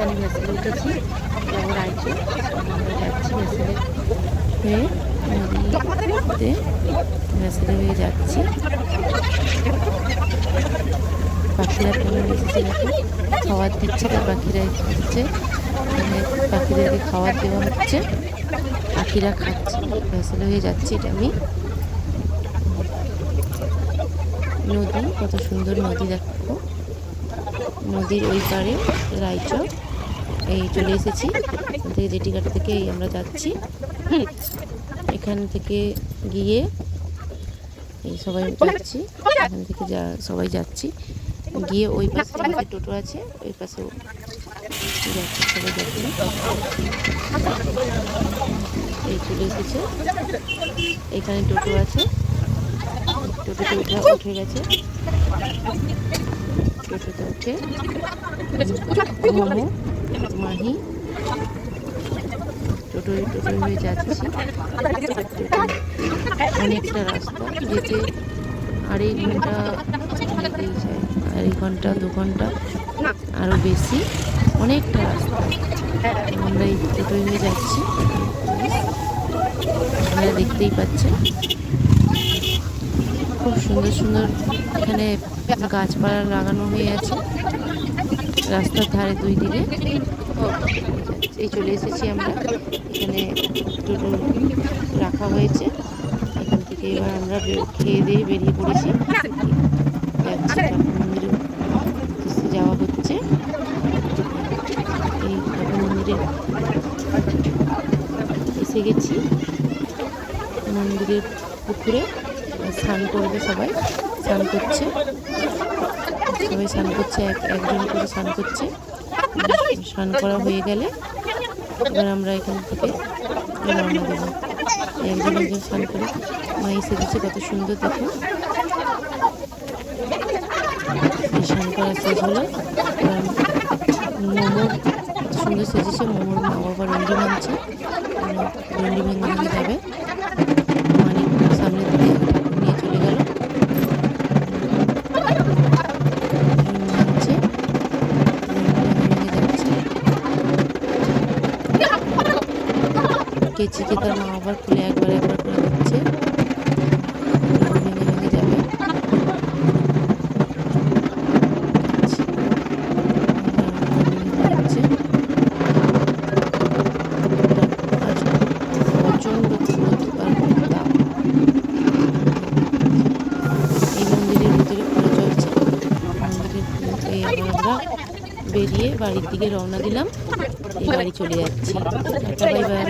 এখানে ভেসেলে উঠেছি, যাবো রাইচুর। আমরা যাচ্ছি ভেসেলে হয়ে, নদীতে ভেসেলে হয়ে যাচ্ছি। পাখিরা কেমন এসেছে দেখো, খাবার দিচ্ছে, তার পাখিরা এসেছে, পাখিদেরকে খাবার দেওয়া হচ্ছে, পাখিরা খাচ্ছে। ভেসেলে হয়ে যাচ্ছি, এটা আমি নদী, কত সুন্দর নদী দেখো। নদীর ওই পারে রাইচর, এই চলে এসেছি। এখান থেকে জেটিঘাট থেকে এই আমরা যাচ্ছি। এখান থেকে গিয়ে এই সবাই যাচ্ছি, এখান থেকে সবাই যাচ্ছি, গিয়ে ওই পাশে আমাদের টোটো আছে, ওই পাশেও যাচ্ছি, সবাই যাচ্ছি। এই চলে এসেছে, এখানে টোটো আছে, টোটোতে উঠে গেছে। টোটোতে উঠে মোমো, মাহি টোটোয় হয়ে যাচ্ছি। অনেকটা রাস্তা, যেতে আড়াই ঘন্টা লেগেই যায়, আড়াই ঘন্টা 2 ঘন্টা আরও বেশি, অনেকটা রাস্তা। আমরা এই টোটোয় হয়ে যাচ্ছি, আপনারা দেখতেই পাচ্ছেন। খুব সুন্দর সুন্দর এখানে গাছপালা লাগানো হয়ে আছে রাস্তার ধারে 2 দিকে। এই চলে এসেছি আমরা, এখানে টোটো রাখা হয়েছে। এখান থেকে এবার আমরা খেয়ে দিয়ে বেরিয়ে পড়েছি, যাচ্ছি ঠাকুর মন্দিরে যাওয়া হচ্ছে। এই ঠাকুর মন্দিরে এসে গেছি, মন্দিরের পুকুরে স্নান করবে, সবাই স্নান করছে, সবাই স্নান করছে, একজন করে স্নান করছে। স্নান করা হয়ে গেলে এবার আমরা এখান থেকে রওনা দেবো। একজন একজন স্নান করে মাই সেজেছে, কত সুন্দর দেখো। স্নান করা শেষ হলো, মোমোর কত সুন্দর সেজেছে, মোমোর মা বাবা রন্ডি ভাঙছে, রন্ডি ভেঙে যাবে। মানে সামনে দিকে নিয়ে চলে গেল, ভাঙছে, কেচিকে তার মা আবার খুলে একবার করে দিচ্ছে, ভেঙে যাবে। প্রচণ্ড রোদ আর তাপ, এই মন্দিরের ভিতরে পুজো চলছে। মন্দিরের আমরা বেরিয়ে বাড়ির দিকে রওনা দিলাম, এই বাড়ি চলে যাচ্ছি। Bye bye.